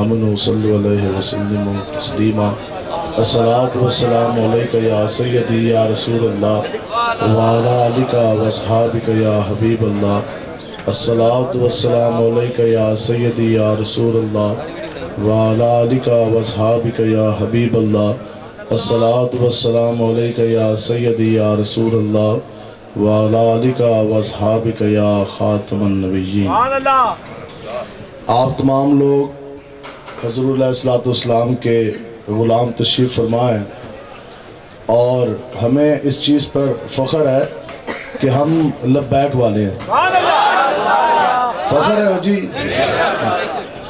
آمنوا صلوا علیہ وسلم تسلیما الصلاۃ والسلام علیک یا سیدی یا رسول اللہ وعلی آلک واصحابک یا حبیب اللہ الصلاۃ والسلام علیک یا سیدی یا رسول اللہ وعلی آلک واصحابک یا حبیب اللہ الصلاۃ والسلام علیک یا سیدی یا رسول اللہ وعلی آلک واصحابک یا خاتم النبیین۔ آپ تمام لوگ حضور علیہ السلام کے غلام تشریف فرمائیں، اور ہمیں اس چیز پر فخر ہے کہ ہم لبیک والے ہیں۔ فخر ہے جی،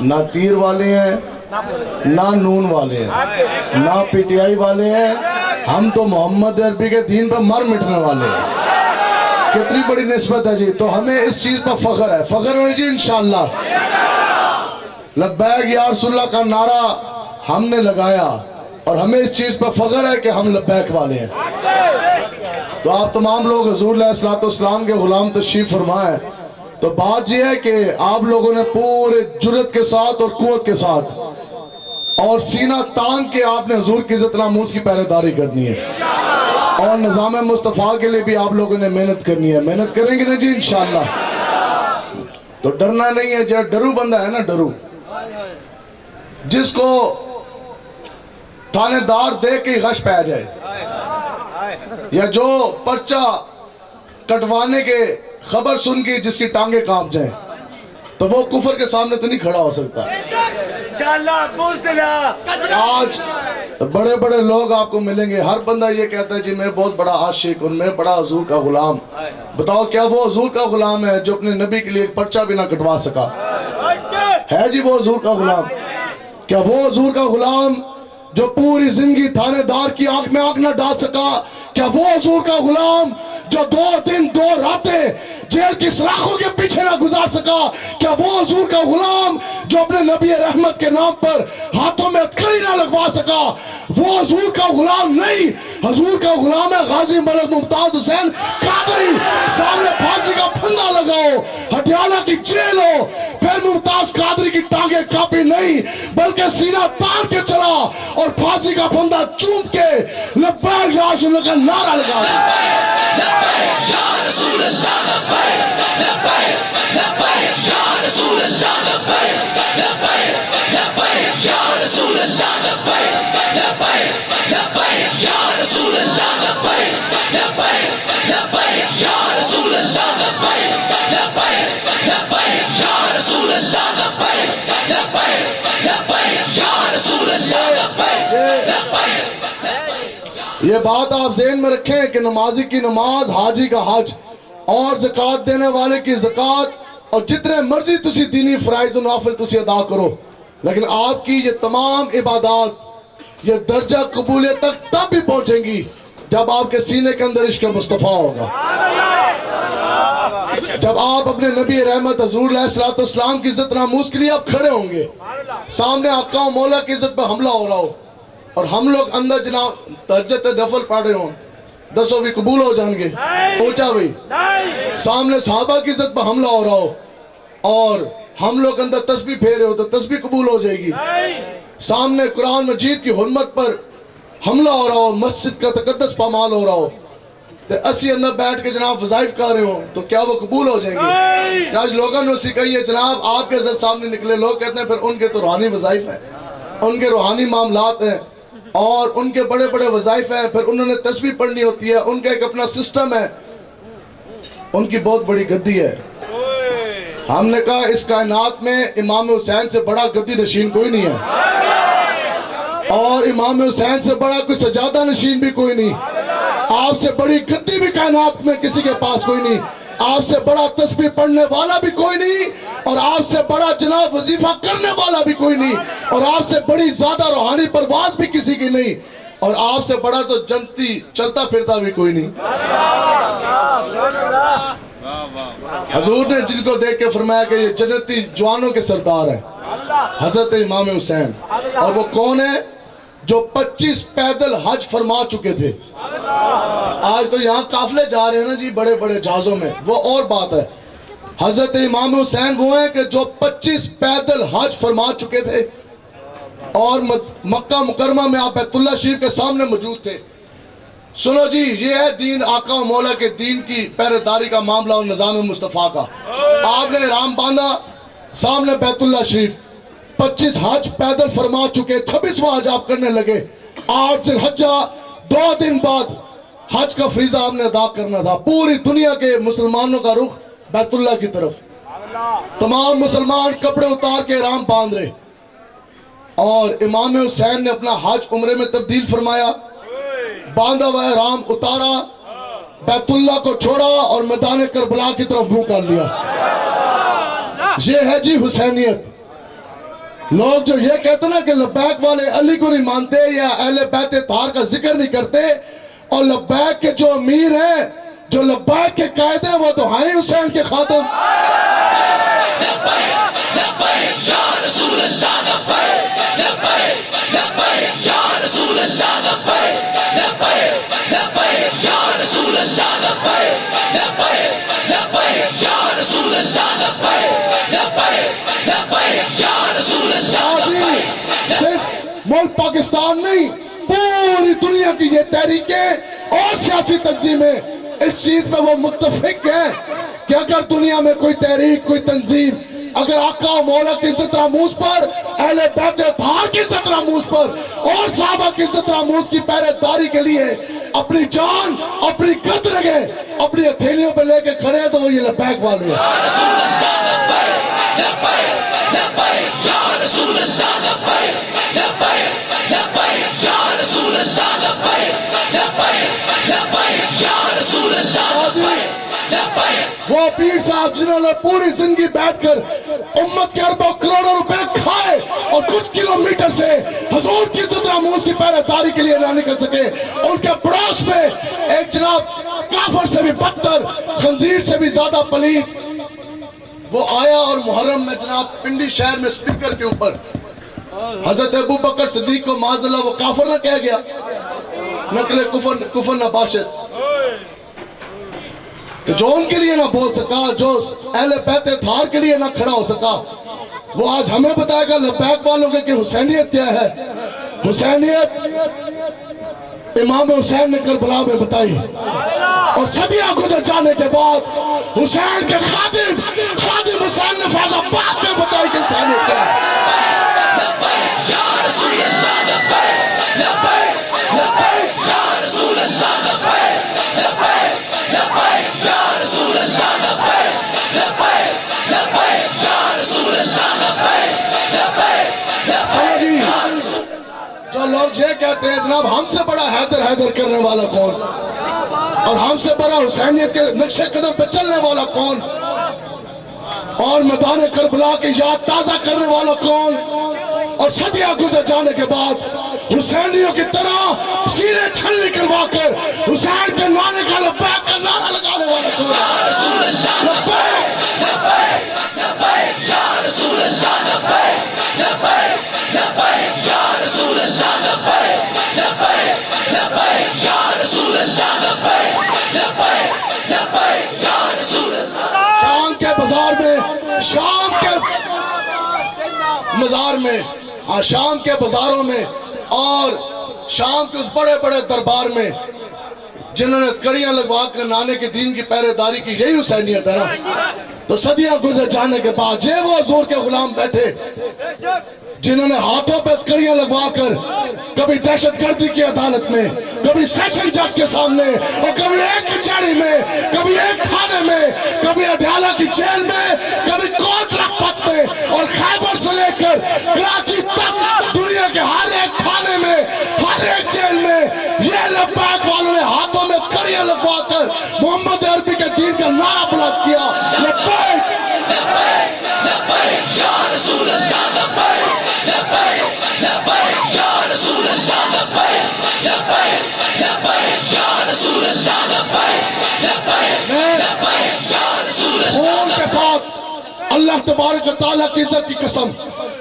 نہ تیر والے ہیں، نہ نون والے ہیں، نہ پی ٹی آئی والے ہیں، ہم تو محمد عربی کے دین پر مر مٹنے والے ہیں۔ کتنی بڑی نسبت ہے جی، تو ہمیں اس چیز پر فخر ہے۔ فخر ہے جی انشاءاللہ۔ لبیک یا رسول اللہ کا نعرہ ہم نے لگایا، اور ہمیں اس چیز پر فخر ہے کہ ہم لبیک والے ہیں۔ تو آپ تمام لوگ حضور علیہ السلام کے غلام تشریف فرمائیں۔ تو بات یہ ہے کہ آپ لوگوں نے پورے جرت کے ساتھ اور قوت کے ساتھ اور سینہ تان کے آپ نے حضور کی عزت ناموس کی پہرے داری کرنی ہے، اور نظام مصطفیٰ کے لیے بھی آپ لوگوں نے محنت کرنی ہے۔ محنت کریں گے نا جی انشاءاللہ؟ تو ڈرنا نہیں ہے، جو ڈرو بندہ ہے نا، ڈرو جس کو تھانے دار دیکھ کے غش پہ آ جائے، یا جو پرچہ کٹوانے کے خبر سن کے جس کی ٹانگیں کانپ جائیں، تو وہ کفر کے سامنے تو نہیں کھڑا ہو سکتا۔ آج بڑے بڑے لوگ آپ کو ملیں گے، ہر بندہ یہ کہتا ہے جی میں بہت بڑا عاشق ہوں، میں بڑا حضور کا غلام۔ بتاؤ کیا وہ حضور کا غلام ہے جو اپنے نبی کے لیے ایک پرچہ بھی نہ کٹوا سکا؟ ہے جی وہ حضور کا غلام؟ کیا وہ حضور کا غلام جو پوری زندگی تھانے دار کی آنکھ میں آنکھ نہ ڈال سکا؟ کیا وہ حضور کا غلام جو 2 دن 2 راتیں جیل کی سلاخوں کے پیچھے نہ گزار سکا؟ کیا وہ حضور کا غلام جو اپنے نبی رحمت کے نام پر ہاتھوں میں ہتھکڑی نہ لگوا سکا؟ وہ حضور کا غلام نہیں، حضور کا غلام ہے غازی ملک ممتاز حسین قادری۔ سامنے پھانسی کا پھندا لگاؤ، ہٹیالہ کی جیل ہو، پھر ممتاز قادری کی ٹانگیں کاپی نہیں بلکہ سینہ تان کے چلا، اور پھانسی کا پھندا چوم کے لبیک یا رسول اللہ کا نعرہ لگا دیا۔ لبیک یا رسول اللہ، لبیک لبیک لبیک یا رسول اللہ، لبیک لبیک لبیک یا رسول اللہ، لبیک لبیک لبیک یا رسول اللہ، لبیک لبیک لبیک یا رسول اللہ، لبیک لبیک لبیک یا رسول اللہ، لبیک لبیک لبیک یا رسول اللہ، لبیک لبیک۔ یہ بات آپ ذہن میں رکھیں کہ نمازی کی نماز، حاجی کا حج، اور زکوٰۃ دینے والے کی زکوٰۃ، اور جتنے مرضی تسی دینی فرائض و نوافل تسی ادا کرو، لیکن آپ کی یہ تمام عبادات یہ درجہ قبولیت تک تب بھی پہنچیں گی جب آپ کے سینے کے اندر عشق مصطفیٰ ہوگا، جب آپ اپنے نبی رحمت حضور علیہ السلام کی عزت ناموس کے لیے آپ کھڑے ہوں گے، سامنے آقا و مولا کی عزت پہ حملہ ہو رہا ہو، اور ہم لوگ اندر جناب تہجد نفل پڑھ رہے ہوں، 10 بھی قبول ہو جائیں گے؟ پہنچا بھئی؟ سامنے صحابہ کی عزت پہ حملہ ہو رہا ہو اور ہم لوگ اندر تسبیح پھیرے ہو تو تسبیح قبول ہو جائے گی؟ سامنے قرآن مجید کی حرمت پر حملہ ہو رہا ہو، مسجد کا تقدس پامال ہو رہا ہو، تو اسی اندر بیٹھ کے جناب وظائف کر رہے ہوں تو کیا وہ قبول ہو جائیں گے؟ آج لوگوں نے اسی کہی ہے جناب آپ کے عزت سامنے نکلے لوگ کہتے ہیں پھر ان کے تو روحانی وظائف ہیں، ان کے روحانی معاملات ہیں، اور ان کے بڑے بڑے وظائف ہیں، پھر انہوں نے تسبیح پڑھنی ہوتی ہے، ان کا ایک اپنا سسٹم ہے، ان کی بہت بڑی گدی ہے۔ ہم نے کہا اس کائنات میں امام حسین سے بڑا گدی نشین کوئی نہیں ہے، اور امام حسین سے بڑا کوئی سجادہ نشین بھی کوئی نہیں، آپ سے بڑی گدی بھی کائنات میں کسی کے پاس کوئی نہیں، آپ سے بڑا تسبیح پڑھنے والا بھی کوئی نہیں، اور آپ سے بڑا جناب وظیفہ کرنے والا بھی کوئی نہیں، اور آپ سے بڑی زیادہ روحانی پرواز بھی کسی کی نہیں، اور آپ سے بڑا تو جنتی چلتا پھرتا بھی کوئی نہیں۔ حضور نے جن کو دیکھ کے فرمایا کہ یہ جنتی جوانوں کے سردار ہیں، حضرت امام حسین، اور وہ کون ہے؟ جو 25 پیدل حج فرما چکے تھے۔ آج تو یہاں قافلے جا رہے ہیں نا جی بڑے بڑے جہازوں میں، وہ اور بات ہے۔ حضرت امام حسین وہ ہیں کہ جو 25 پیدل حج فرما چکے تھے، اور مکہ مکرمہ میں آپ بیت اللہ شریف کے سامنے موجود تھے. سنو جی، یہ ہے دین آقا و مولا کے دین کی پہرے کا معاملہ اور نظام مصطفیٰ کا. آپ نے احرام باندھا، سامنے بیت اللہ شریف، 25 حج پیدل فرما چکے، 26واں حج آپ کرنے لگے. 8 ذی الحجہ 2 دن بعد حج کا فریضہ آپ نے ادا کرنا تھا. پوری دنیا کے مسلمانوں کا رخ بیت اللہ کی طرف. تمام مسلمان کپڑے اتار کے احرام باندھ رہے، اور امام حسین نے اپنا حج عمرے میں تبدیل فرمایا. باندھا ہوا احرام اتارا، بیت اللہ کو چھوڑا اور میدان کربلا کی طرف منہ کر لیا. یہ ہے جی حسینیت. لوگ جو یہ کہتے نا کہ لبیک والے علی کو نہیں مانتے یا اہل بیت اطہار کا ذکر نہیں کرتے، اور لبیک کے جو امیر ہیں، جو لبیک کے قائد ہیں، وہ تو ہیں حسین کے خاتم. لبیک لبیک یا رسول اللہ لبیک لبیک لبیک یا رسول اللہ لبیک لبیک لبیک یا رسول اللہ لبیک لبیک لبیک یا رسول اللہ لبیک لبیک لبیک یا رسول اللہ لبیک. صرف ملک پاکستان نہیں، پوری دنیا کی یہ تحریکیں اور سیاسی تنظیمیں اس چیز پہ وہ متفق ہیں کہ اگر دنیا میں کوئی تحریک، کوئی تنظیم اگر آقا و مولا کی عزت راموز پر، اہل بیت اطہار کی عزت راموز پر اور صحابہ کی عزت راموز کی پہرے داری کے لیے اپنی جان، اپنی قد رگے اپنی ہتھیلیوں پہ لے کے کھڑے ہیں، تو وہ یہ لبیک والے ہیں. یا رسول اللہ لبیک لبیک لبیک یا رسول اللہ لبیک لبیک لبیک یا رسول اللہ لبیک لبیک لبیک یا رسول اللہ لبیک لبیک. وہ پیر صاحب جنہوں نے پوری زندگی بیٹھ کر امت کے اربوں کروڑوں روپے کھائے اور کچھ کلومیٹر سے حضور کی عزت راموز کی پہرے داری کے لیے نہ نکل سکے، ان کے پڑوس میں ایک جناب کافر سے بھی بدتر، خنزیر سے بھی زیادہ پلید، وہ آیا اور محرم میں جناب پنڈی شہر میں سپیکر کے اوپر حضرت ابو بکر صدیق کو معاذ اللہ وہ کافر نہ کہہ گیا، نقل کفر نہ باشد. تو جو ان کے لیے نہ بول سکا، جو اہل بیت اطہار کے لیے نہ کھڑا ہو سکا، وہ آج ہمیں بتائے گا لبیک والوں کے کہ حسینیت کیا ہے. حسینیت امام حسین نے کربلا میں بتائی، اور صدیاں گزر جانے کے بعد حسین کے خادم حسین نے فیض آباد میں بتائی کہ حسینیت کیا ہے. لبیک یا رسول اللہ لبیک لبیک لبیک یا رسول اللہ لبیک لبیک لبیک یا رسول اللہ لبیک لبیک لبیک یا رسول اللہ لبیک لبیک سمجھ جی، لبیک. جو لوگ یہ کہتے ہیں جناب ہم سے بڑا حیدر کرنے والا کون، اور ہم سے بڑا حسینیت کے نقشے قدم پہ چلنے والا کون، اور میدان کربلا کی یاد تازہ کرنے والا کون، اور صدیاں گزر جانے کے بعد حسینیوں کی طرح سینے چھلنی کروا کر حسین کے نعرے کا لبیک کا نعرہ لگانے والا کون. یا رسول اللہ لبیک لبیک لبیک یا رسول اللہ لبیک لبیک لبیک یا رسول اللہ لبیک لبیک لبیک یا رسول اللہ لبیک لبیک لبیک یا رسول اللہ. شام کے بازار میں، شام کے مزار میں، شام کے بازاروں میں اور شام کے اس بڑے بڑے دربار میں جنہوں نے کڑیاں لگوا کر نانے کے دین کی پہرے داری کی، یہی حسینیت ہے نا. تو صدیاں گزر جانے کے بعد یہ وہ حضور کے غلام بیٹھے جنہوں نے ہاتھوں پہ کڑیاں لگوا کر کبھی دہشت گردی کی عدالت میں، کبھی سیشن جج کے سامنے، اور کبھی ایک کچہری میں، کبھی ایک تھانے میں، کبھی اڈیالہ کی جیل میں، کبھی کوٹ لکھپت میں، اور خیبر سے لے کر کراچی تک دنیا کے ہر ایک تھانے میں، ہر ایک جیل میں یہ لبیک والوں نے ہاتھوں میں کڑیاں لگوا کر محمد عربی کے دین کا نعرہ بلند کیا. لبیک لبیک لبیک یا رسول اللہ لبیک لبیک لبیک یا رسول اللہ لبیک لبیک لبیک یا رسول اللہ لبیک لبیک لبیک یا رسول اللہ. خون کے ساتھ اللہ تبارک و تعالیٰ کی عزت کی قسم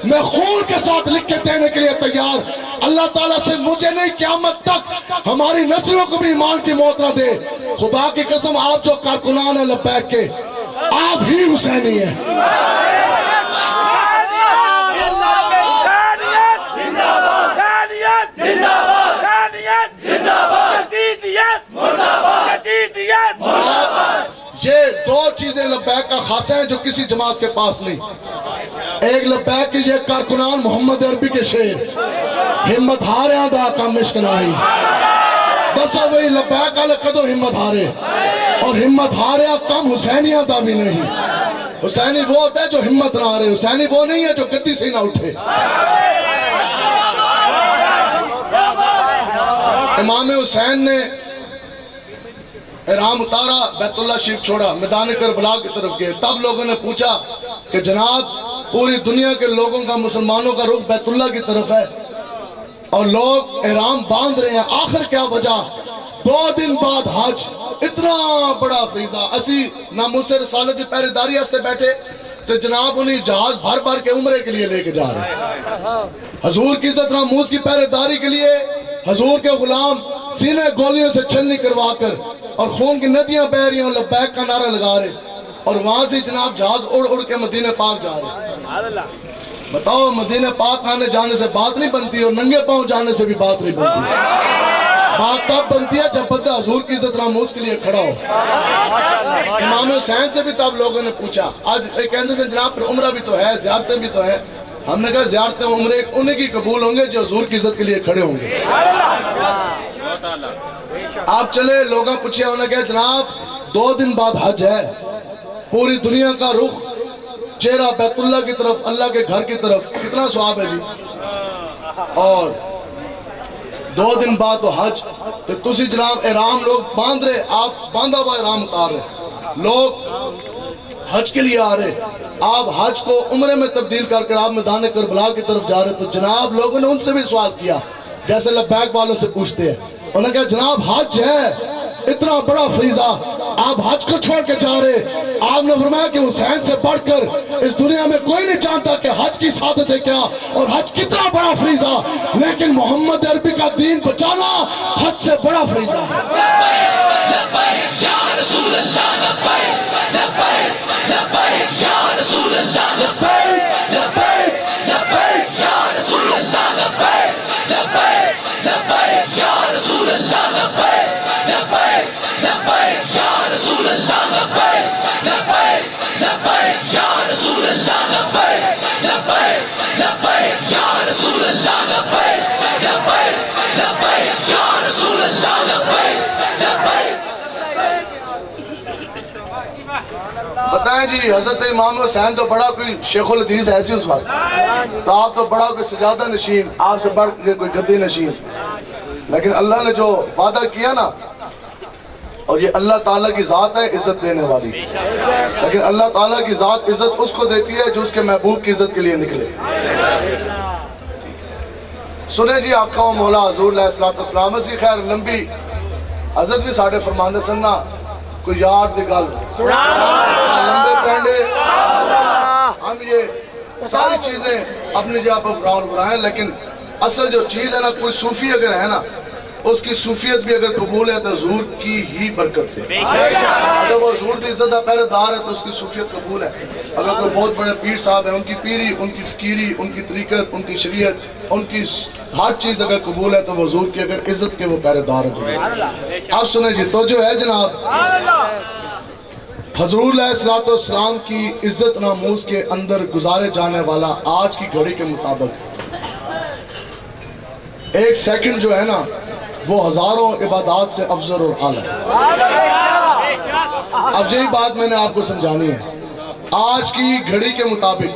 میں خون کے ساتھ لکھ کے دینے کے لیے تیار. اللہ تعالیٰ سے مجھے نہیں قیامت تک ہماری نسلوں کو بھی ایمان کی موت نہ دے. خدا کی قسم آپ جو کارکنان ہیں لبیک کے، آپ ہی حسینی ہیں. زندہ اور آپ یہ دو چیزیں لبیک کا خاصہ ہیں جو کسی جماعت کے پاس نہیں. ایک لبیک کی یہ کارکنان محمد عربی کے شعر ہمت ہاریاں دا کم عشق نہیں دسا وہی لبیک والے کدو ہمت ہارے اور ہمت ہاریا کم حسینیاں دا بھی نہیں. حسینی وہ ہوتا ہے جو ہمت نہ ہارے, حسینی وہ نہیں ہے جو گدی سے نہ اٹھے. امام حسین نے احرام اتارا, بیت اللہ شریف چھوڑا, میدان کربلا کی طرف گئے. تب لوگوں نے پوچھا کہ جناب پوری دنیا کے لوگوں کا مسلمانوں کا رخ بیت اللہ کی طرف ہے اور لوگ احرام باندھ رہے ہیں, آخر کیا وجہ؟ 2 دن بعد حج, اتنا بڑا فریضہ. اسی ناموس رسالت کی پہریداری ہستے بیٹھے تو جناب انہیں جہاز بھر بھر کے عمرے کے لیے لے کے جا رہے ہیں. حضور کی عزت ناموس کی پہریداری کے لیے حضور کے غلام سینے گولیوں سے چھلنی کروا کر اور خون کی ندیاں بہ رہی ہیں اور لبیک کا نعرہ لگا رہے, اور وہاں سے جناب جہاز اڑ اڑ کے مدینہ پاک جا رہے. بتاؤ مدینہ پاک آنے جانے سے بات نہیں بنتی اور ننگے پاؤں جانے سے بھی بات نہیں بنتی. بات تب بنتی ہے جب بندہ حضور کی عزت ناموس کے لیے کھڑا ہو. امام حسین سے بھی تب لوگوں نے پوچھا, آج ایک کہتے ہیں جناب پر عمرہ بھی تو ہے, زیارتیں بھی تو ہیں. ہم نے کہا زیارتیں عمرے انہیں کی قبول ہوں گے جو حضور کی عزت کے لیے کھڑے ہوں گے. آپ چلے لوگوں پوچھے, انہوں نے کہا جناب 2 دن بعد حج ہے, پوری دنیا کا رخ چہرہ بیت اللہ کی طرف, اللہ کے گھر کی طرف, کتنا ثواب ہے جی. اور 2 دن بعد تو حج, تو تسی جناب احرام لوگ باندھ رہے, آپ باندھا ہوا احرام اتار رہے, لوگ حج کے لیے آ رہے, آپ حج کو عمرے میں تبدیل کر کر آپ میدان کربلا کی طرف جا رہے. تو جناب لوگوں نے ان سے بھی سوال کیا جیسے لبیک والوں سے پوچھتے ہیں. انہوں نے کہا جناب حج ہے اتنا بڑا فریضہ, آپ حج کو چھوڑ کے جا رہے. آپ نے فرمایا کہ حسین سے بڑھ کر اس دنیا میں کوئی نہیں جانتا کہ حج کی سعادت ہے کیا اور حج کتنا بڑا فریضہ, لیکن محمد عربی کا دین بچانا حج سے بڑا فریضہ ہے. لبیک یا رسول اللہ, لبیک لبیک لبیک یا رسول اللہ, لبیک لبیک لبیک یا رسول اللہ, لبیک لبیک لبیک یا رسول اللہ, لبیک لبیک لبیک یا رسول اللہ, لبیک لبیک لبیک یا رسول اللہ, لبیک لبیک لبیک یا رسول اللہ, لبیک لبیک لبیک یا رسول اللہ, لبیک لبیک. بتائیں جی, حضرت امام حسین تو بڑا کوئی شیخ الحدیث ایسی اس واسطے, تو آپ تو بڑا کوئی سجادہ نشین, آپ سے بڑھ کے کوئی گدی نشین. لیکن اللہ نے جو وعدہ کیا نا, اور یہ اللہ تعالیٰ کی ذات ہے عزت دینے والی, لیکن اللہ تعالیٰ کی ذات عزت اس کو دیتی ہے جو اس کے محبوب کی عزت کے لیے نکلے. سنیں جی آقا و مولا حضور علیہ السلام, اسی خیر لمبی حضرت بھی ساڑھے فرماندے سننا کوئی یار دی گل لمبے پینڈے, ہم یہ ساری چیزیں اپنی جگہ پر برائیں, لیکن اصل جو چیز ہے نا, کوئی صوفی اگر ہے نا اس کی صوفیت بھی اگر قبول ہے تو حضور کی ہی برکت سے. اگر وہ حضور کی عزت کا پہرے دار ہے تو اس کی صوفیت قبول ہے. اگر کوئی بہت بڑے پیر صاحب ہیں, ان کی پیری, ان کی فقیری, ان کی طریقت, ان کی شریعت, ان کی ہر چیز اگر قبول ہے تو وہ حضور کی اگر عزت کے وہ پہرے دار ہے. آپ سنیں جی, تو جو ہے جناب حضور علیہ السلام کی عزت ناموس کے اندر گزارے جانے والا آج کی گھڑی کے مطابق 1 سیکنڈ جو ہے نا وہ ہزاروں عبادات سے افضل اور اعلیٰ ہے. اب یہی بات میں نے آپ کو سمجھانی ہے. آج کی گھڑی کے مطابق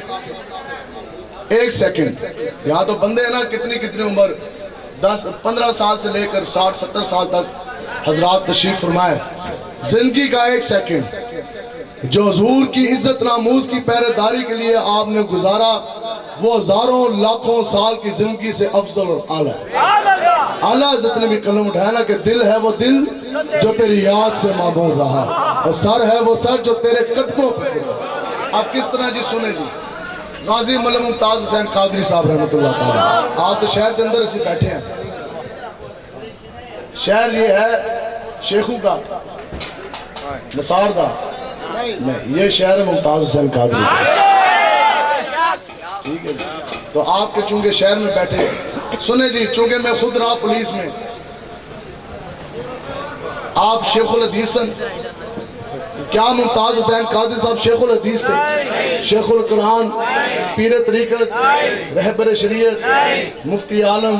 1 سیکنڈ, یہاں تو بندے ہیں نا کتنی عمر 10-15 سال سے لے کر 60-70 سال تک حضرات تشریف فرمائے. زندگی کا 1 سیکنڈ جو حضور کی عزت ناموس کی پہرے داری کے لیے آپ نے گزارا وہ ہزاروں لاکھوں سال کی زندگی سے افضل اور اعلیٰ ہے. اعلیٰ حضرت نے بھی قلم اٹھایا نا کہ دل ہے وہ دل جو تیری یاد سے معمور رہا, اور سر ہے وہ سر جو تیرے قدموں پہ رہا. آپ کس طرح جی سنیں جی, غازی مولانا ممتاز حسین قادری صاحب رحمۃ اللہ تعالیٰ, آپ تو شہر کے اندر اسی بیٹھے ہیں. شہر یہ ہے شیخو کا, نصار دا نہیں, یہ شہر ہے ممتاز حسین قادری. ٹھیک ہے, تو آپ کے چونکہ شہر میں بیٹھے, سنیں جی, چونکہ میں خود رہا پولیس میں, آپ شیخ الحدیث کیا ممتاز حسین قادری صاحب شیخ الحدیث تھے؟ شیخ القرآن، پیر طریقت، رہبر شریعت، مفتی عالم،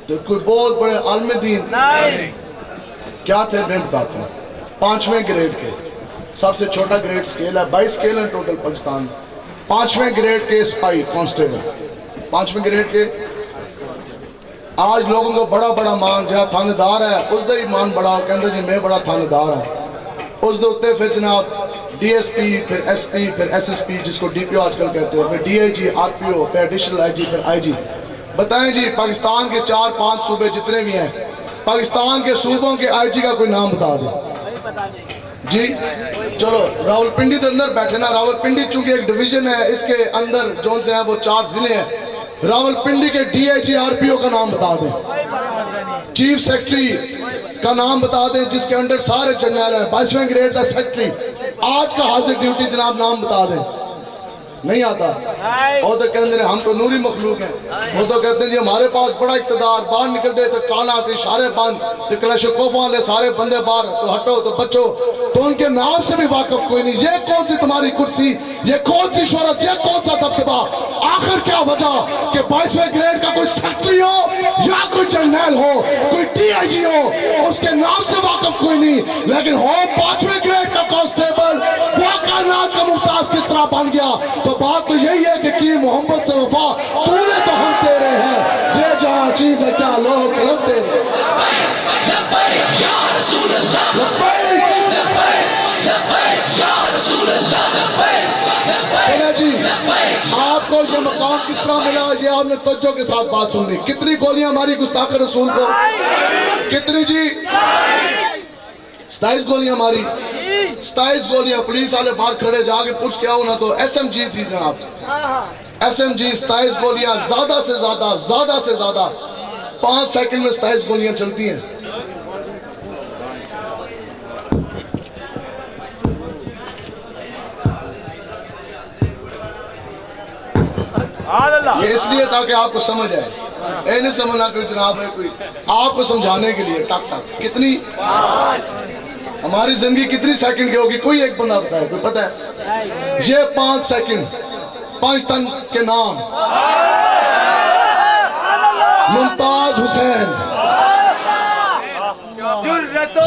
تو کوئی بہت بڑے عالم دین کیا تھے؟ میں بتاتا ہوں۔ 5ویں گریڈ کے، سب سے چھوٹا گریڈ سکیل ہے، 22 سکیل ہیں ٹوٹل پاکستان۔ 5ویں گریڈ کے سپاہی کانسٹیبل، 5ویں گریڈ کے۔ آج لوگوں کو بڑا بڑا مان، جہاں تھانے دار ہے اس دا ہی مان بڑا ہو، کہندے جی میں بڑا تھانے دار ہے، اس دے اتے پھر جناب ڈی ایس پی، پھر ایس پی، پھر ایس ایس پی، جس کو ڈی پی او آج کل کہتے ہیں، پھر D I G, R P او، پھر ایڈیشنل آئی جی، پھر آئی جی۔ بتائیں جی پاکستان کے 4-5 صوبے جتنے بھی ہیں، پاکستان کے صوبوں کے آئی جی کا کوئی نام بتا دیں جی۔ چلو راول پنڈی کے اندر بیٹھے نا، راول پنڈی چونکہ ایک ڈویژن ہے، اس کے اندر جون سے ہیں وہ 4 ضلع ہیں، راول پنڈی کے D I G R P او کا نام بتا دیں، چیف سیکٹری کا نام بتا دیں جس کے انڈر سارے جنرل ہیں، 22ویں گریڈ کا سیکٹری آج کا حاضر ڈیوٹی جناب نام بتا دیں، نہیں آتا۔ وہ تو کہتے ہیں ہم تو نوری مخلوق ہیں، وہ تو کہتے ہیں جی ہمارے پاس بڑا اقتدار، باہر نکلتے تو کالا تو اشارے بند تو کلاشنکوف والے سارے بندے باہر، تو ہٹو تو بچو، تو ان کے نام سے بھی واقف کوئی نہیں۔ یہ کون سی تمہاری کرسی، یہ کون سی شہرت، یہ کون سا دبدبا؟ آخر کیا وجہ کہ 22ویں گریڈ کا کوئی سیکٹری ہو یا کوئی جرنیل ہو، کوئی ڈی آئی جی ہو، اس کے نام سے واقف کوئی نہیں، لیکن ہو 5ویں گریڈ کا کانسٹیبل، وہ کائنات کا ممتاز کس طرح بن گیا؟ تو بات تو یہی ہے کہ کی محمد سے وفا تو نے تو ہم تیرے ہیں، یہ جہاں چیز ہے کیا لوگ کرم تیرے۔ لبیک یا رسول اللہ، لبیک لبیک لبیک یا رسول اللہ، لبیک سنیں جی، لبیک۔ آپ کو یہ مقام کس طرح ملا؟ یہ آپ نے توجہ کے ساتھ بات سننی۔ کتنی گولیاں ہماری گستاخ رسول کو؟ کتنی جی؟ 27 گولیاں ہماری، 27 گولیاں۔ پولیس والے باہر کھڑے، جا کے پوچھ کے آؤ نا تو ایس ایم جی تھی جناب، ایس ایم جی 27 گولیاں، زیادہ سے زیادہ، زیادہ سے زیادہ 5 سیکنڈ میں 27 گولیاں چلتی ہیں۔ یہ اس لیے تاکہ آپ کو سمجھ آئے، اے نہیں سمجھنا کوئی جناب ہے کوئی، آپ کو سمجھانے کے لیے ٹک ٹک کتنی ہماری زندگی کتنی سیکنڈ کی ہوگی؟ کوئی ایک بندہ بتائے، کوئی پتہ ہے؟ یہ 5 سیکنڈ، 5 تن کے نام: ممتاز حسین،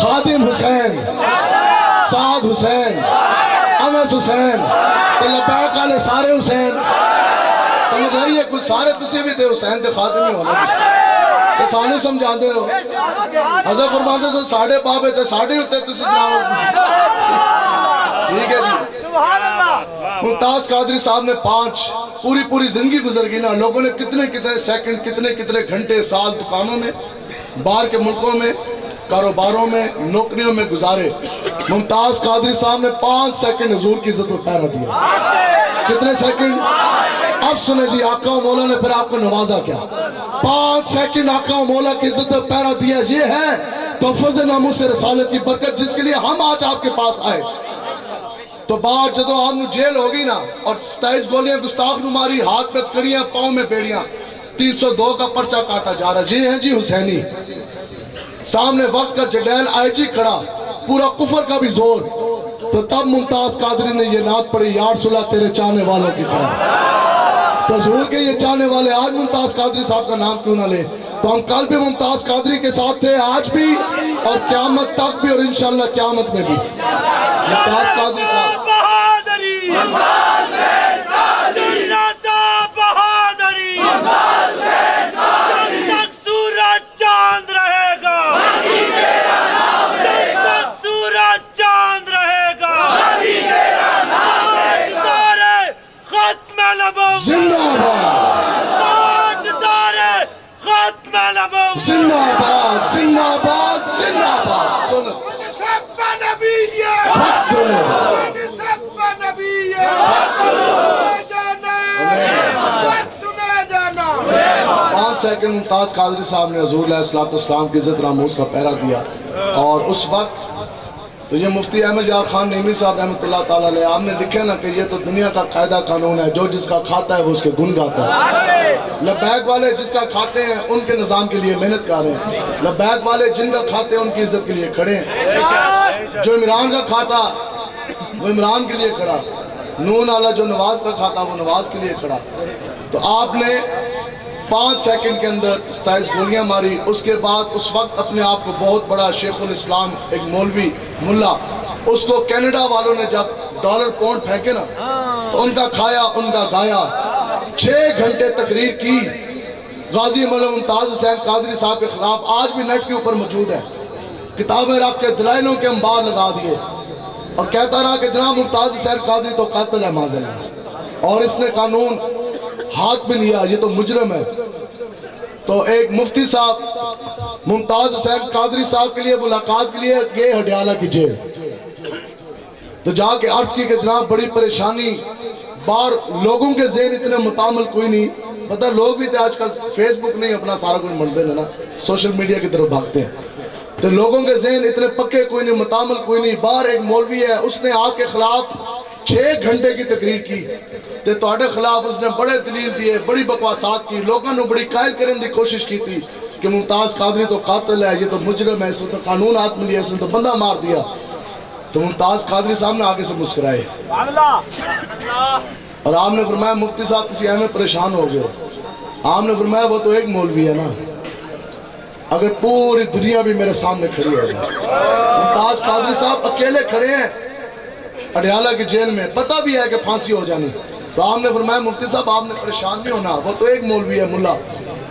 خادم حسین، سعد حسین، انس حسین، لبیک والے سارے حسین۔ سمجھ رہی ہے کچھ؟ سارے تسی بھی تھے حسین تھے، خاتم ہی ہونا کہ سانو سمجھا دے ہو۔ حضرت فرماتے ہیں ساڑھے بابے تھے، ساڑھے ہوتے تسی جناب، ٹھیک ہے جی۔ ممتاز قادری صاحب نے 5 پوری زندگی گزر گئی نا، لوگوں نے کتنے سیکنڈ، کتنے گھنٹے، سال دکانوں میں، باہر کے ملکوں میں، کاروباروں میں، نوکریوں میں گزارے۔ ممتاز قادری صاحب نے 5 سیکنڈ حضور کی عزت میں پہرا دیا۔ کتنے سیکنڈ؟ اب سنیں جی، آقا و مولا نے پھر آپ کو نوازا کیا؟ 5 سیکنڈ آقا و مولا کی عزت میں پہرا دیا۔ یہ ہے تحفظ ناموس رسالت کی برکت جس کے لیے ہم آج آپ کے پاس آئے۔ تو بات جدو آپ نے جیل ہوگی نا، اور 27 گولیاں گستاخ نے ماری، ہاتھ میں کڑیاں، پاؤں میں بیڑیاں، 302 کا پرچہ کاٹا جا رہا، یہ ہیں جی حسینی۔ سامنے وقت کا جڈیل آئی جی کھڑا، پورا کفر کا بھی زور، تو تب ممتاز قادری نے یہ نعت پڑھی: یا رسول اللہ تیرے چاہنے والوں کی طرح۔ تو حضور کے یہ چاہنے والے آج ممتاز قادری صاحب کا نام کیوں نہ لے؟ تو ہم کل بھی ممتاز قادری کے ساتھ تھے، آج بھی، اور قیامت تک بھی، اور انشاءاللہ قیامت میں بھی ممتاز قادری صاحب۔ بہادری بہادری، جب تک سورج چاند رہے گا، جب تک سورج چاند رہے گا، تاجدار ختم نبوت، زندہ باد، تاجدار ختم نبوت، زندہ باد، زندہ باد، زندہ باد۔ سنو سب نبی ہے، حق دلے، سب نبی ہے، سنے جانا۔ 5 سیکنڈ ممتاز قادری صاحب نے حضور علیہ السلام کی عزت ناموس کا پہرا دیا، اور اس وقت تو یہ مفتی احمد یار خان نیمی صاحب رحمۃ اللہ تعالیٰ علیہ آپ نے لکھے نا کہ یہ تو دنیا کا قاعدہ قانون ہے، جو جس کا کھاتا ہے وہ اس کے گن گاتا ہے۔ لبیک والے جس کا کھاتے ہیں ان کے نظام کے لیے محنت کر رہے ہیں، لبیک والے جن کا کھاتے ہیں ان کی عزت کے لیے کھڑے ہیں۔ جو عمران کا کھاتا وہ عمران کے لیے کھڑا، نون والا جو نواز کا کھاتا وہ نواز کے لیے کھڑا. تو آپ نے 5 سیکنڈ کے اندر 27 گولیاں ماری. اس کے بعد اس وقت اپنے آپ کو بہت بڑا شیخ الاسلام ایک مولوی ملا، اس کو کینیڈا والوں نے جب ڈالر پاؤنڈ پھینکے نا تو ان کا کھایا ان کا گایا. 6 گھنٹے تقریر کی غازی مولانا ممتاز حسین قادری صاحب کے خلاف. آج بھی نیٹ کے اوپر موجود ہے، کتابیں رکھ کے دلائلوں کے انبار لگا دیے، اور کہتا رہا کہ جناب ممتاز حسین قادری تو قاتل ہے معاذاللہ، اور اس نے قانون ہاتھ میں لیا، یہ تو مجرم ہے. تو ایک مفتی صاحب ممتاز حسین قادری صاحب کے لیے ملاقات کے لیے گئے ہڈیالہ کی جیل. تو جا کے عرض کی کہ جناب بڑی پریشانی، بار لوگوں کے ذہن اتنے متعامل کوئی نہیں. پتہ لوگ بھی تھے آج کل فیس بک نہیں اپنا سارا کچھ منتے ہیں نا، سوشل میڈیا کی طرف بھاگتے ہیں. تو لوگوں کے ذہن اتنے پکے کوئی نہیں، متعامل کوئی نہیں. باہر ایک مولوی ہے، اس نے آپ کے خلاف 6 گھنٹے کی تقریر کی، تے تواڈے خلاف اس نے بڑے دلیل دیے، بڑی بکواسات کی، لوگوں نے بڑی قائل کرنے دی کوشش کی تھی کہ ممتاز قادری تو قاتل ہے، یہ تو مجرم ہے، اس نے تو قانون ہاتھ میں لیا، اس نے تو بندہ مار دیا. تو ممتاز قادری صاحب نے آگے سے مسکرائے اور آپ نے فرمایا مفتی صاحب کسی اہم پریشان ہو گئے. آپ نے فرمایا وہ تو ایک مولوی ہے نا، اگر پوری دنیا بھی میرے سامنے کھڑی ہے. ممتاز قادری صاحب اکیلے کھڑے ہیں اڈیالہ کی جیل میں، پتہ بھی ہے کہ پھانسی ہو جانی. تو آپ نے فرمایا مفتی صاحب آپ نے پریشان نہیں ہونا، وہ تو ایک مولوی ہے ملا.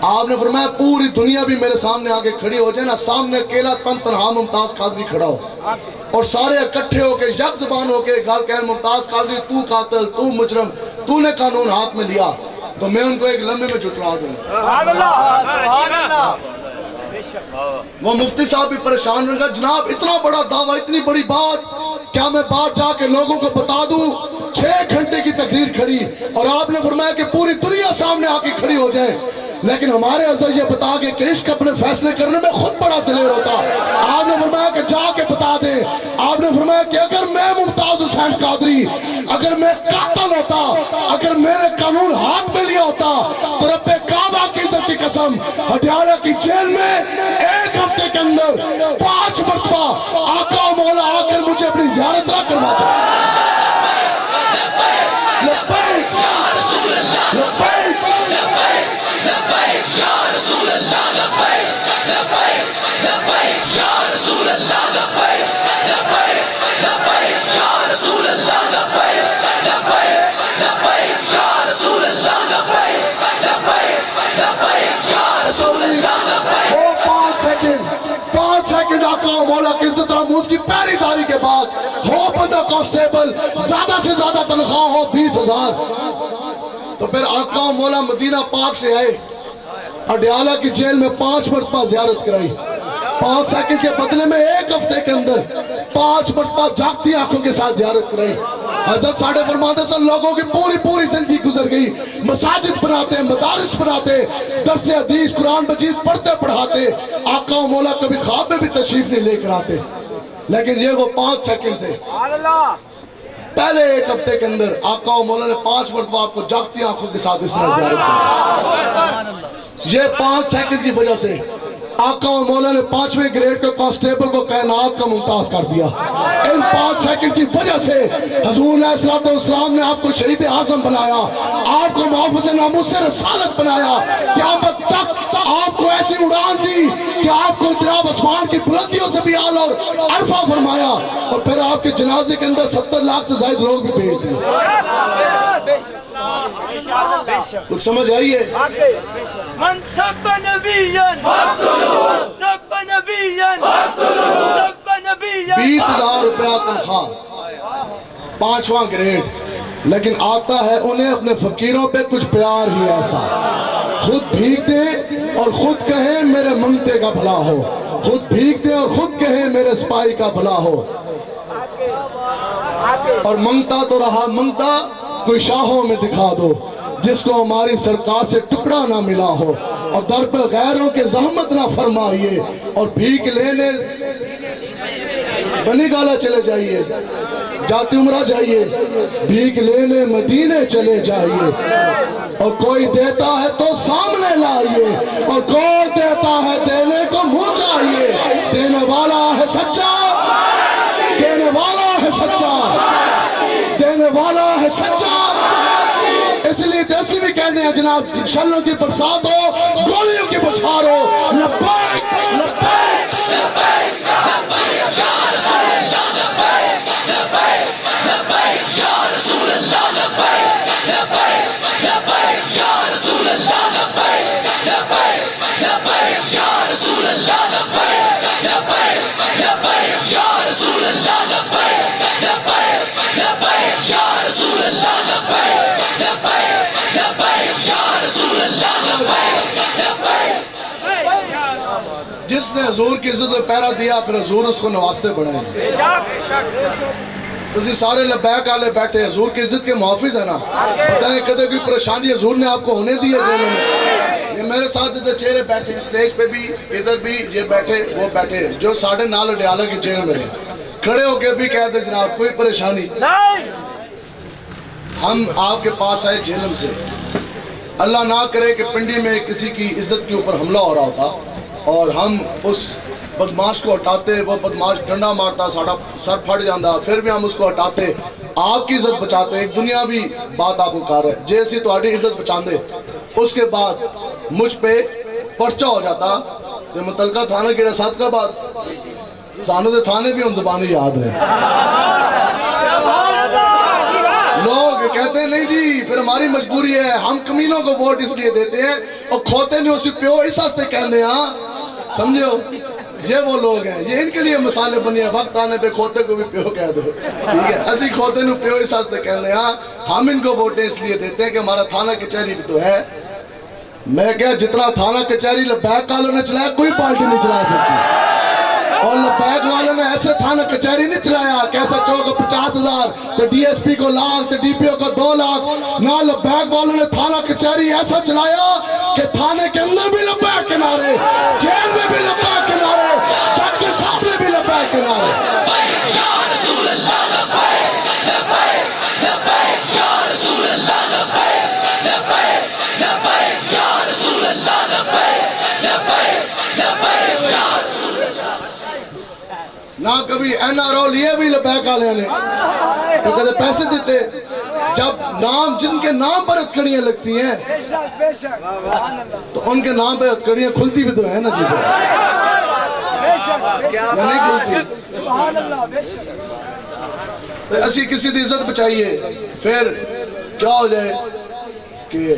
آپ نے فرمایا پوری دنیا بھی میرے سامنے آگے کھڑی ہو جائے نا، سامنے اکیلا تنہا ممتاز قادری کھڑا ہو، اور سارے اکٹھے ہو کے یک زبان ہو کے گال کہہ ممتاز قادری تو قاتل، تو مجرم، تو نے قانون ہاتھ میں لیا، تو میں ان کو ایک لمحے میں جھٹلا دوں. وہ مفتی صاحب بھی پریشان رہے گا، جناب اتنا بڑا دعویٰ، اتنی بڑی بات، کیا میں باہر جا کے لوگوں کو بتا دوں؟ 6 گھنٹے کی تقریر کھڑی، اور آپ نے فرمایا کہ پوری دنیا سامنے آ کے کھڑی ہو جائے. لیکن ہمارے حضرت یہ بتا گے کہ عشق اپنے فیصلے کرنے میں خود بڑا دلیر ہوتا. آپ نے فرمایا کہ جا کے بتا دے. آپ نے فرمایا کہ اگر میں ممتاز حسین قادری، اگر میں قاتل ہوتا، اگر میرے قانون ہاتھ میں لیا ہوتا، تو رب کعبہ کی عزت کی قسم ہڈیالہ کی جیل میں 1 ہفتے کے اندر 5 مرتبہ آقا و مولا آ کر مجھے اپنی زیارت نہ کرواتا. لبیک لبیک یا رسول اللہ لبیک لبیک لبیک یا رسول اللہ لبیک لبیک لبیک یا رسول اللہ لبیک لبیک لبیک یا رسول اللہ لبیک لبیک لبیک یا رسول اللہ لبیک. وہ 5 سیکنڈ آقا و مولا کی عزت راموز کی پہری داری کے بعد ہو بندہ کانسٹیبل، زیادہ سے زیادہ تنخواہ ہو 20,000. تو پھر آقا و مولا مدینہ پاک سے آئے، اڈیالہ کی جیل میں 5 مرتبہ زیارت کرائی. 5 سیکنڈ کے بدلے میں 1 ہفتے کے اندر 5 مرتبہ جاگتی آنکھوں کے ساتھ زیارت کرائی. حضرت ساڑھے فرماتے ہیں لوگوں کی پوری زندگی گزر گئی، مساجد بناتے، مدارس بناتے، درس حدیث قرآن مجید پڑھتے پڑھاتے، آقا و مولا کبھی خواب میں بھی تشریف نہیں لے کر آتے. لیکن یہ وہ 5 سیکنڈ تھے. پہلے 1 ہفتے کے اندر آقا و مولا نے 5 مرتبہ آپ کو جاگتی آنکھوں کے ساتھ اس طرح زیارت کی. یہ 5 سیکنڈ کی وجہ سے آقا و مولا نے 5ویں گریڈ کے کانسٹیبل کو کائنات کا ممتاز کر دیا. ان 5 سیکنڈ کی وجہ سے حضور علیہ السلام نے آپ کو شہید اعظم بنایا، آپ کو محافظ ناموس سے رسالت بنایا، قیامت تک آپ کو ایسی اڑان دی کہ آپ کو جناب آسمان کی بلندیوں سے بھی اعلیٰ اور عرفہ فرمایا، اور پھر آپ کے جنازے کے اندر 70 لاکھ سے زائد لوگ بھی بھیج دیے. کچھ سمجھ آئیے؟ من سب نبیاً سب نبیاً سب نبیاً 20,000 روپیہ تنخواہ، 5واں گریڈ، لیکن آتا ہے انہیں اپنے فقیروں پہ کچھ پیار ہی ایسا، خود بھیگ دیں اور خود کہیں میرے منگتے کا بھلا ہو، خود بھیگ دیں اور خود کہیں میرے سپاہی کا بھلا ہو. اور منگتا تو رہا منگتا، کوئی شاہوں میں دکھا دو جس کو ہماری سرکار سے ٹکڑا نہ ملا ہو، اور در پہ غیروں کے زحمت نہ فرمائیے، اور بھیک لینے بنی گالا چلے جائیے، جاتی عمرہ جائیے، بھیک لینے مدینے چلے جائیے، اور کوئی دیتا ہے تو سامنے لائیے، اور کوئی دیتا ہے دینے کو منہ چاہیے. دینے والا ہے سچا، دینے والا ہے سچا. میں جناب شلوں کی برسات ہو, گولیوں کی بچھار ہو. لبیک لبیک لبیک لبیک یا رسول اللہ لبیک لبیک لبیک یا رسول اللہ لبیک لبیک لبیک یا رسول اللہ لبیک لبیک لبیک یا رسول اللہ لبیک لبیک لبیک یا رسول اللہ لبیک لبیک لبیک یا رسول اللہ لبیک لبیک لبیک یا رسول اللہ لبیک لبیک. جس نے حضور کی عزت میں پہرا دیا پھر حضور اس کو نوازتے بڑھائیں. تسی سارے لبیک والے بیٹھے حضور کی عزت کے محافظ ہیں نا, بتائیں کدے کوئی پریشانی حضور نے آپ کو ہونے دی ہے جیلوں میں؟ یہ میرے ساتھ ادھر چہرے بیٹھے اسٹیج پہ بھی, ادھر بھی یہ بیٹھے وہ بیٹھے, جو 9.5 اڈیالہ کی جیل میں رہے, کھڑے ہو کے بھی کہتے جناب کوئی پریشانی. ہم آپ کے پاس آئے جیلم سے, اللہ نہ کرے کہ پنڈی میں کسی کی عزت کے اوپر حملہ ہو رہا ہوتا اور ہم اس بدماش کو ہٹاتے, وہ بدماش ڈنڈا مارتا, ساڑا سر پھٹ جاندہ, پھر بھی ہم اس کو ہٹاتے, آپ کی عزت بچاتے. ایک دنیاوی بات آپ کو کہا رہے جیسی تو آڑی عزت بچاندے, اس کے بعد مجھ پہ پرچہ ہو جاتا. تو متعلقہ تھانہ کیڑا ساتھ کا بات سانو دے تھانے بھی ان زبانی یاد رہے. لوگ کہتے ہیں نہیں جی پھر ہماری مجبوری ہے, ہم کمینوں کو ووٹ اس لیے دیتے ہیں اور کھوتے نہیں اسی پیو اس ہستے کہنے ہیں. ہاں سمجھے ہو, یہ وہ لوگ ہیں, یہ ان کے لیے مسالے بنی ہیں. وقت آنے پہ کھوتے کو بھی پیو کہہ دو, ٹھیک ہے, اسی کھوتے نو پیو اس ہستے کہنے ہیں. ہاں ہم ان کو ووٹیں اس لیے دیتے ہیں کہ ہمارا تھانہ کچہری بھی تو ہے. میں کہا جتنا تھانہ کچہری لبیک والوں نے چلایا کوئی پارٹی نہیں چلا سکتی, اور لبیک والوں نے ایسے تھانہ کچہری نہیں چلایا کیسا چوک 50,000 تو ڈی ایس پی کو لاکھ تو ڈی پی او کو 2 لاکھ. نہ لبیک والوں نے تھانہ کچہری ایسا چلایا کہ تھانے کے اندر بھی لبیک کے نعرے, جیل میں بھی لبیک کے نعرے, جج کے سامنے بھی لبیک کے نعرے. لبیک یا رسول اللہ لبیک لبیک لبیک یا رسول اللہ لبیک لبیک لبیک یا رسول اللہ لبیک لبیک لبیک یا رسول اللہ. نہ کبھی این آر او لیے بھی لبیک والے نے تو کہتے پیسے دیتے, جب نام جن کے نام پر ہتھکڑیاں لگتی ہیں تو ان کے نام پہ ہتھکڑیاں کھلتی بھی تو ہے نا جی, یا نہیں کھلتی؟ اسی کسی دی عزت بچائیے, پھر کیا ہو جائے کہ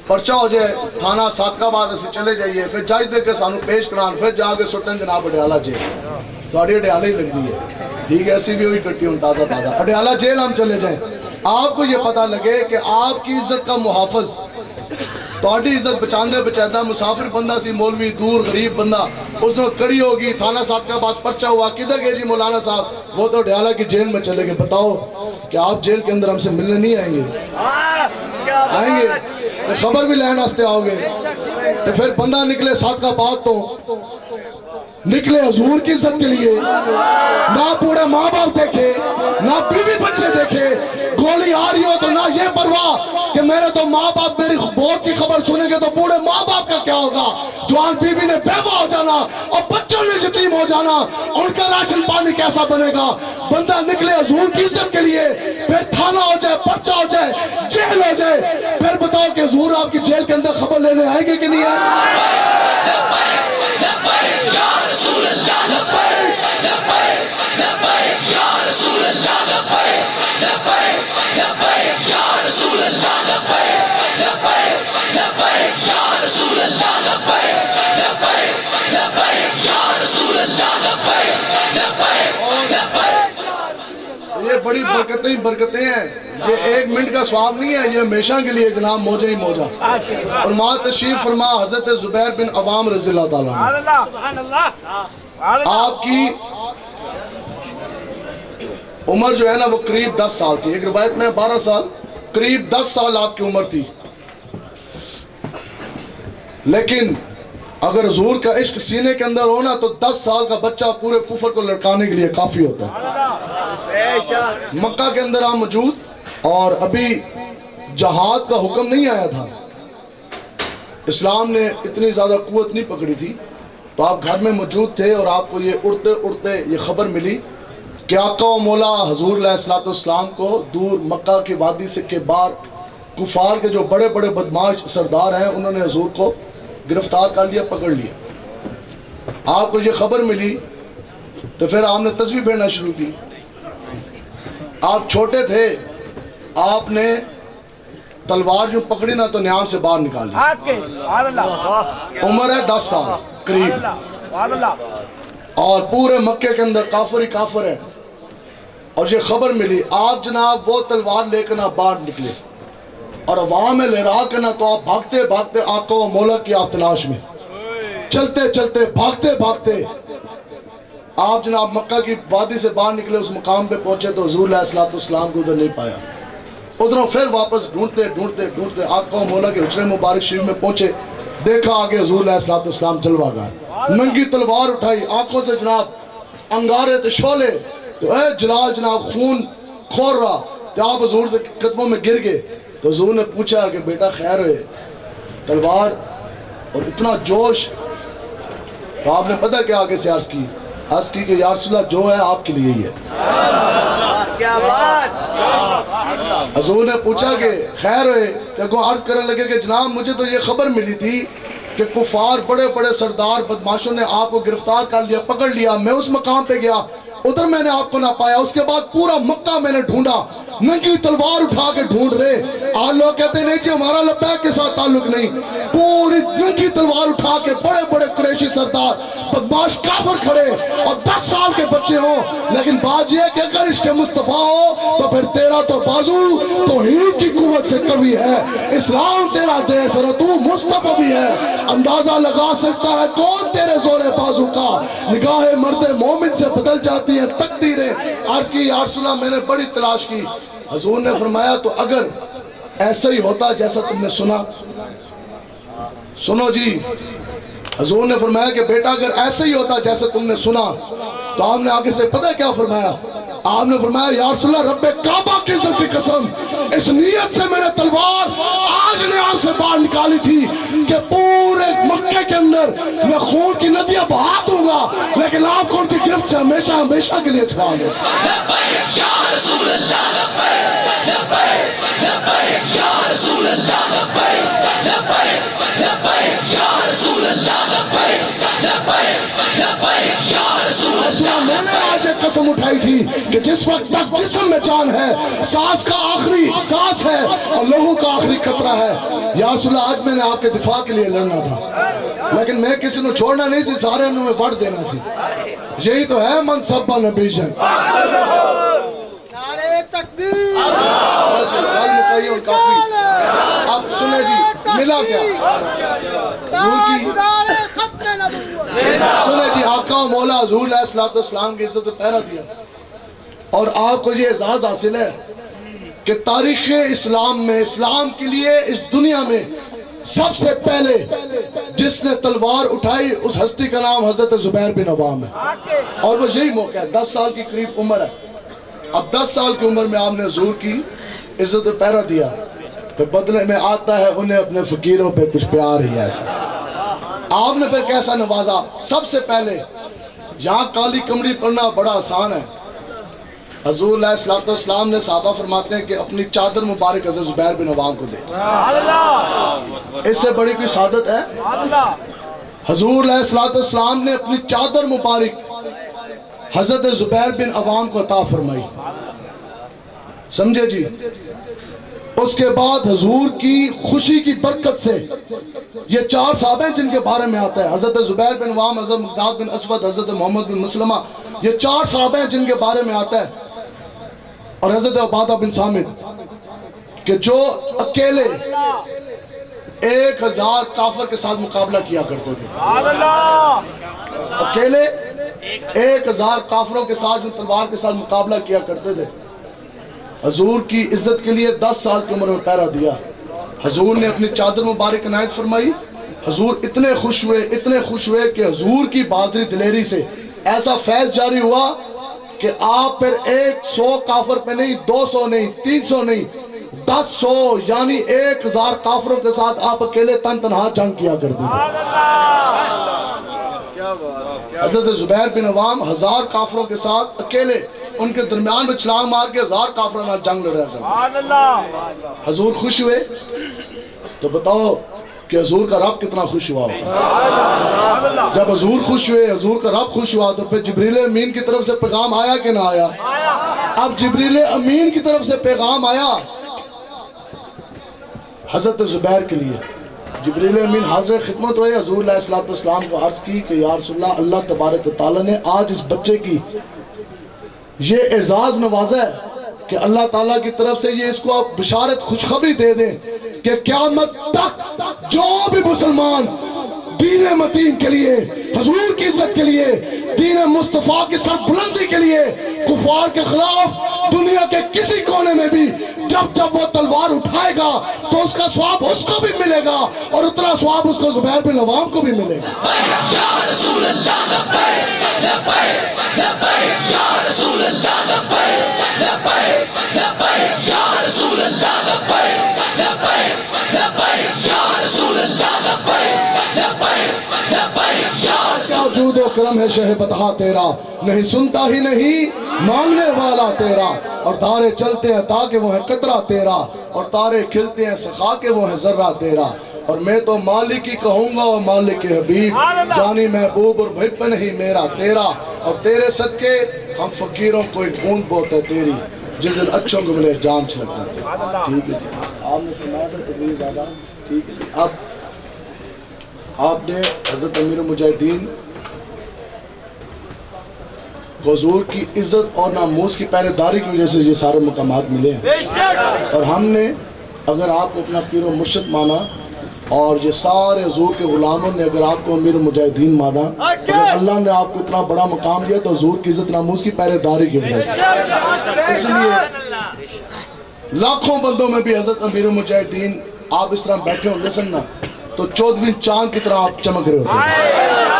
پرچہ ہو جائے تھانہ صادقہ آباد اسی چلے جائیے, پھر جج دے کے سانو پیش کران, پھر جا کے سٹن جناب اڈیالہ جیل. تو اڈی اڈیالہ ہی لگ دی ہے, ٹھیک ہے, ایسی بھی ہوئی کٹی ہوں تازہ تازہ. اڈیالہ جیل ہم چلے جائیں, آپ کو یہ پتہ لگے کہ آپ کی عزت کا محافظ تھوڑی عزت بچاندے بچاتا مسافر بندہ سی, مولوی دور غریب بندہ, اس نے کڑی ہوگی تھانہ صادقہ آباد پرچہ ہوا, کدھر گئے جی مولانا صاحب؟ وہ تو اڈیالہ کی جیل میں چلے گئے. بتاؤ کہ آپ جیل کے اندر ہم سے ملنے نہیں آئیں گے؟ آئیں گے تو خبر بھی لہن آستے آؤ گے. تو پھر بندہ نکلے صادقہ آباد تو نکلے حضور کی عزت کے لیے, نہ پورے ماں باپ دیکھے, نہ بیوی بچے دیکھے, گولی آ رہی ہو تو نہ یہ پرواہ کہ میرے تو ماں باپ میری موت کی خبر سنیں گے تو بوڑھے ماں باپ کا کیا ہوگا, جوان بیوی نے بیوہ ہو جانا اور بچوں نے یتیم ہو جانا, ان کا راشن پانی کیسا بنے گا. بندہ نکلے حضور کی عزت کے لیے, پھر تھانہ ہو جائے, پرچہ ہو جائے, جیل ہو جائے, پھر بتاؤ کہ حضور آپ کی جیل کے اندر خبر لینے آئیں گے کہ نہیں آئیں گے؟ لبیک یا رسول اللہ لبیک لبیک لبیک یا رسول اللہ لبیک لبیک لبیک یا رسول اللہ لبیک لبیک لبیک یا رسول اللہ لبیک لبیک لبیک یا رسول اللہ لبیک لبیک لبیک. یہ بڑی برکتیں ہی برکتیں ہیں, یہ 1 منٹ کا ثواب نہیں ہے, یہ ہمیشہ کے لیے جناب موجہ ہی موجہ. اور ماں تشریف فرما حضرت زبیر بن عوام رضی اللہ تعالیٰ عنہ, آپ کی عمر جو ہے نا وہ قریب 10 سال تھی, ایک روایت میں 12 سال, قریب 10 سال آپ کی عمر تھی. لیکن اگر حضور کا عشق سینے کے اندر ہونا تو 10 سال کا بچہ پورے کفر کو لڑکانے کے لیے کافی ہوتا ہے. مکہ کے اندر آپ موجود, اور ابھی جہاد کا حکم نہیں آیا تھا, اسلام نے اتنی زیادہ قوت نہیں پکڑی تھی, تو آپ گھر میں موجود تھے اور آپ کو یہ اڑتے اڑتے یہ خبر ملی کہ آقا و مولا حضور علیہ السلام کو دور مکہ کی وادی سے کے باہر کفار کے جو بڑے بڑے بدماش سردار ہیں انہوں نے حضور کو گرفتار کر لیا، پکڑ لیا۔ آپ کو یہ خبر ملی تو پھر آپ نے تسبیح پڑھنا شروع کی۔ آپ چھوٹے تھے، آپ نے تلوار جو پکڑی نا تو نیام سے باہر نکالی۔ عمر ہے 10 سال قریب، اور پورے مکے کے اندر کافر ہی کافر ہے، اور یہ خبر ملی آپ جناب وہ تلوار لے کر نہ باہر نکلے، اور عوام میں لہرا کے نا تو آپ بھاگتے بھاگتے آقا و مولا کی آپ تلاش میں چلتے چلتے بھاگتے بھاگتے آپ جناب مکہ کی وادی سے باہر نکلے، اس مقام پہ پہنچے تو حضور علیہ السلام کو ادھر نہیں پایا۔ ادھروں پھر واپس ڈھونڈتے ڈھونڈتے ڈھونڈتے آقا و مولا کے حجرے مبارک شریف میں پہنچے، دیکھا آگے حضور علیہ السلام جلوہ گاہ، ننگی تلوار اٹھائی، آنکھوں سے جناب انگارے تے شعلے، تو اے جلال جناب خون کھور رہا، تو آپ حضور کے قدموں میں گر گئے۔ تو حضور نے پوچھا کہ بیٹا خیر ہوئے، تلوار اور اتنا جوش؟ تو آپ نے پتہ کیا آگے سے عرض کی کہ یا رسول اللہ جو ہے آپ کے لیے ہی ہے۔ کیا بات! حضور نے پوچھا کہ خیر ہوئے، تو عرض کرنے لگے کہ جناب مجھے تو یہ خبر ملی تھی کہ کفار بڑے بڑے سردار بدماشوں نے آپ کو گرفتار کر لیا، پکڑ لیا، میں اس مقام پہ گیا، ادھر میں نے آپ کو نہ پایا، اس کے بعد پورا مکہ میں نے ڈھونڈا، ننگی تلوار اٹھا کے ڈھونڈ رہے۔ آج لوگ کہتے ہیں نہیں جی ہمارا لبیک کے ساتھ تعلق نہیں، پوری ننگی تلوار اٹھا کے بڑے بڑے قریشی سردار بدماش کافر کھڑے، اور 10 سال کے بچے ہوں، لیکن بات یہ ہے کہ اگر اس کے مصطفیٰ ہو تو پھر تیرا تو بازو توحید کی قوت سے قوی ہے، اسلام تیرا دیس اور تو مصطفیٰ بھی ہے، اندازہ لگا سکتا ہے کون تیرے زور بازو کا، نگاہ مرد مومن سے بدل جاتی ہیں تقدیریں۔ عرض کی یا رسول اللہ میں نے بڑی تلاش کی، حضور نے فرمایا تو اگر ایسا ہی ہوتا جیسا تم نے سنا، سنو جی، حضور نے فرمایا کہ بیٹا اگر ایسا ہی ہوتا جیسا تم نے سنا، تو آپ نے آگے سے پتہ کیا فرمایا؟ آپ نے فرمایا یا رسول اللہ رب کعبہ کی عزت کی قسم، اس نیت سے میں نے تلوار آج نیام سے باہر نکالی تھی کہ پورے مکے کے اندر میں خون کی ندیاں بہا دوں گا، لیکن آپ کو ان کی گرفت سے ہمیشہ ہمیشہ کے لیے چھڑا لیں۔ لبیک یا رسول اللہ لبیک، لبیک لبیک یا رسول اللہ لبیک، لبیک لبیک یا رسول اللہ لبیک، لبیک لبیک یا رسول اللہ۔ میں نے آج ایک قسم اٹھائی تھی کہ جس وقت تک جسم میں جان ہے، سانس کا آخری سانس ہے اور لہو کا آخری قطرہ ہے، یا رسول اللہ آج میں نے آپ کے دفاع کے لیے لڑنا تھا، لیکن میں کسی نے چھوڑنا نہیں سی، سارے انہوں میں وڑ دینا سی۔ یہی تو ہے من سبا نبی جن۔ نعرہ تکبیر! اب سنیں جی ملا کیا تاجدار ختم نبوت! سنیں جی آقا و مولا حضور علیہ السلام کی عزت پہرا دیا، اور آپ کو یہ اعزاز حاصل ہے کہ تاریخ اسلام میں اسلام کے لیے اس دنیا میں سب سے پہلے جس نے تلوار اٹھائی اس ہستی کا نام حضرت زبیر بن عوام ہے، اور وہ یہی موقع ہے، 10 سال کی قریب عمر ہے۔ اب 10 سال کی عمر میں آپ نے حضور کی عزت پہرا دیا، پھر بدلے میں آتا ہے انہیں اپنے فقیروں پہ کچھ پیار ہی ایسا۔ آپ نے پھر کیسا نوازا؟ سب سے پہلے یہاں کالی کمڑی پڑھنا بڑا آسان ہے، حضور علیہ السلام نے صحابہ فرماتے ہیں کہ اپنی چادر مبارک حضرت زبیر بن عوام کو دے، اس سے بڑی کوئی سعادت ہے؟ حضور علیہ السلام نے اپنی چادر مبارک حضرت زبیر بن عوام کو عطا فرمائی، سمجھے جی؟ اس کے بعد حضور کی خوشی کی برکت سے یہ 4 صحابہ ہیں جن کے بارے میں آتا ہے، حضرت زبیر بن عوام، حضرت مقداد بن اسود، حضرت محمد بن مسلمہ، یہ 4 صحابہ ہیں جن کے بارے میں آتا ہے، اور حضرت عبادہ بن صامت کہ جو اکیلے 1000 کافر کے ساتھ مقابلہ کیا کرتے تھے، اکیلے 1000 کافروں کے ساتھ جو تلوار کے ساتھ مقابلہ کیا کرتے تھے، حضور کی عزت کے لیے 10 سال کی عمر میں پہرا دیا۔ حضور نے اپنی چادر مبارک عنایت فرمائی، حضور اتنے خوش ہوئے کہ حضور کی بہادری دلیری سے ایسا فیض جاری ہوا کہ آپ پھر 100 کافر پہ نہیں، 200 نہیں، 300 نہیں، 1000 یعنی 1000 کافروں کے ساتھ آپ اکیلے تنہا جنگ کیا کرتے تھے۔ حضرت زبیر بن عوام 1000 کافروں کے ساتھ اکیلے، ان کے درمیان میں چھلانگ مار کے 1000 کافرانہ جنگ لڑا کرتے. سبحان اللہ. حضور خوش ہوئے تو بتاؤ کہ حضور کا رب کتنا خوش ہوا ہوگا. جب حضور خوش ہوئے, حضور کا رب خوش ہوا, تو پھر جبریل امین کی طرف سے پیغام آیا کہ نہ آیا؟ اب جبریل امین کی طرف سے پیغام آیا حضرت زبیر کے لیے. جبریل امین حاضر خدمت ہوئے, حضور علیہ السلام کو عرض کی کہ یا رسول اللہ, اللہ تبارک و تعالیٰ نے آج اس بچے کی یہ اعزاز نوازا ہے کہ اللہ تعالیٰ کی طرف سے یہ اس کو آپ بشارت خوشخبری دے دیں کہ قیامت تک جو بھی مسلمان دین متین کے لیے, حضور کی عزت کے لیے, دین مصطفیٰ کی سربلندی کے لیے کفار کے خلاف دنیا کے کسی کونے میں بھی جب وہ تلوار اٹھائے گا تو اس کا ثواب اس کو بھی ملے گا, اور اتنا ثواب اس کو زبیر بن عوام کو بھی ملے گا. یا رسول اللہ لبیک لبیک لبیک یا رسول اللہ لبیک لبیک لبیک یا رسول اللہ لبیک لبیک لبیک یا رسول اللہ لبیک لبیک لبیک یا کیا جود و کرم ہے شہ بطحا تیرا, نہیں سنتا ہی نہیں مانگنے والا تیرا, اور تارے چلتے ہیں تاکہ وہ ہے قطرہ تیرا, اور تارے کھلتے ہیں سخا کے وہ ہے ذرہ تیرا. اور میں تو مالک ہی کہوں گا اور مالک حبیب, جانی محبوب اور بھپ نہیں میرا تیرا, اور تیرے صدقے ہم فقیروں کو ڈھونڈ بہت ہے تیری, جس دن اچھوں کو ملے جان چھڑکتا ہے. ٹھیک ہے جی, آپ نے فرمایا تھا تقریر زیادہ. ٹھیک ہے جی, اب آپ نے حضرت امیر المجاہدین حضور کی عزت اور ناموس کی پہرے داری کی وجہ سے یہ سارے مقامات ملے ہیں, اور ہم نے اگر آپ کو اپنا پیر و مرشد مانا, اور یہ سارے حضور کے غلاموں نے اگر آپ کو امیر المجاہدین مانا, اگر اللہ نے آپ کو اتنا بڑا مقام دیا تو حضور کی عزت ناموس کی پہرے داری کی وجہ سے. اس لیے لاکھوں بندوں میں بھی حضرت امیر المجاہدین آپ اس طرح بیٹھے ہوتے سن نا تو 14ویں چاند کی طرح آپ چمک رہے ہوتے,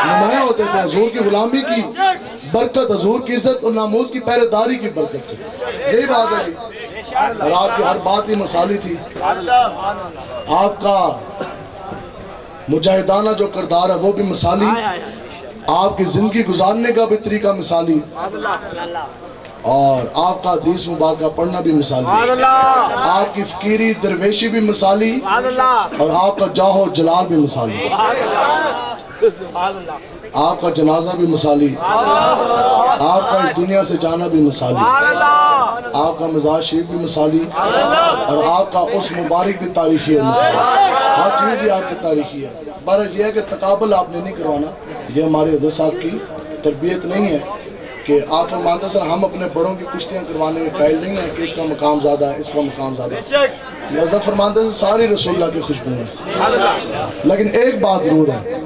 نمایاں ہوتے تھے حضور کی غلامی کی برکت, حضور کی عزت اور ناموس کی پہرے داری کی برکت سے. یہی بات ہے جی, اور آپ کی ہر بات ہی مثالی تھی. آپ کا مجاہدانہ جو کردار ہے وہ بھی مثالی, آپ کی زندگی گزارنے کا بھی طریقہ مثالی, اور آپ کا حدیث مبارکہ پڑھنا بھی مثالی, آپ کی فقیری درویشی بھی مثالی, اور آپ کا جاہ و جلال بھی مثالی, آپ کا جنازہ بھی مثالی, آپ کا اس دنیا سے جانا بھی مثالی, آپ کا مزاج شریف بھی مثالی, اور آپ کا اس مبارک بھی تاریخی ہے مثالی. ہر چیز ہی آپ کی تاریخی ہے. بارش یہ ہے کہ تقابل آپ نے نہیں کروانا, یہ ہمارے حضرت صاحب کی تربیت نہیں ہے کہ آپ فرماتے سر ہم اپنے بڑوں کی کشتیاں کروانے کے قائل نہیں ہیں کہ اس کا مقام زیادہ ہے, اس کا مقام زیادہ ہے. لہذا فرماتے ہیں ساری رسول اللہ کی خوشبو ہے. لیکن ایک بات ضرور ہے,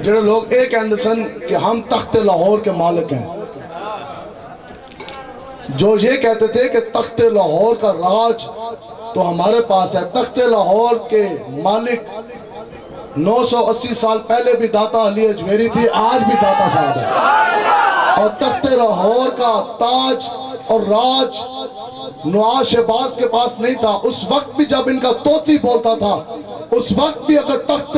جڑے لوگ ایک کہندے سن کہ ہم تخت لاہور کے مالک ہیں, جو یہ کہتے تھے کہ تخت لاہور کا راج تو ہمارے پاس ہے, تخت لاہور کے مالک 980 سال پہلے بھی داتا علی اجمیری تھی, آج بھی داتا صاحب ہے, اور تخت لاہور کا تاج اور راج نواز شہباز کے پاس نہیں تھا. اس وقت بھی جب ان کا طوطی بولتا تھا, اس وقت بھی اگر تخت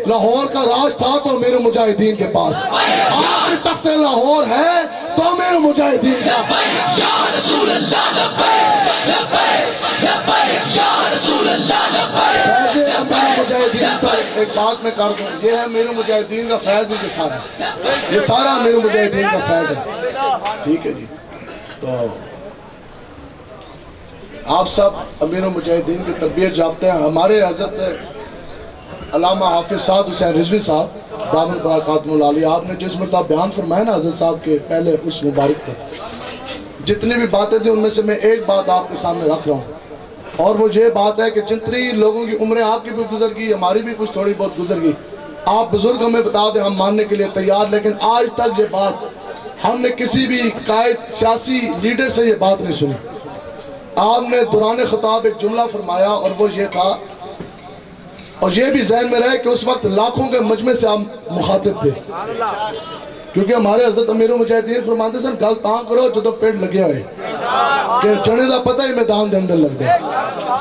لاہور کا راج تھا تو امیر مجاہدین کے پاس. آج بھی تخت لاہور ہے تو امیر مجاہدین کا. یا رسول اللہ لبیک لبیک لبیک یا رسول اللہ لبیک. فیض امیر مجاہدین پر ایک بات میں کر دوں, یہ ہے امیر مجاہدین کا فیض ہے, یہ سارا امیر مجاہدین کا فیض ہے. ٹھیک ہے جی, تو آپ سب امیر مجاہدین کی تربیت یافتہ ہیں. ہمارے حضرت علامہ حافظ سعد حسین رضوی صاحب دامن برکاتہ العالیہ, آپ نے جس مرتبہ بیان فرمایا نا حضرت صاحب کے پہلے اس مبارک پر, جتنی بھی باتیں تھیں ان میں سے میں ایک بات آپ کے سامنے رکھ رہا ہوں, اور وہ یہ بات ہے کہ جتنی لوگوں کی عمریں آپ کی بھی گزر گئی, ہماری بھی کچھ تھوڑی بہت گزر گئی, آپ بزرگ ہمیں بتا دیں ہم ماننے کے لیے تیار, لیکن آج تک یہ بات ہم نے کسی بھی قائد سیاسی لیڈر سے یہ بات نہیں سنی. آپ نے دوران خطاب ایک جملہ فرمایا, اور وہ یہ تھا, اور یہ بھی ذہن میں رہے کہ اس وقت لاکھوں کے مجمع سے ہم مخاطب تھے, کیونکہ ہمارے حضرت امیر مجاہدین فرماتے سن گل تاں کرو جدو پیڑ لگے ہوئے کہ چنے دا پتہ ہی میدان دے اندر لگ دے.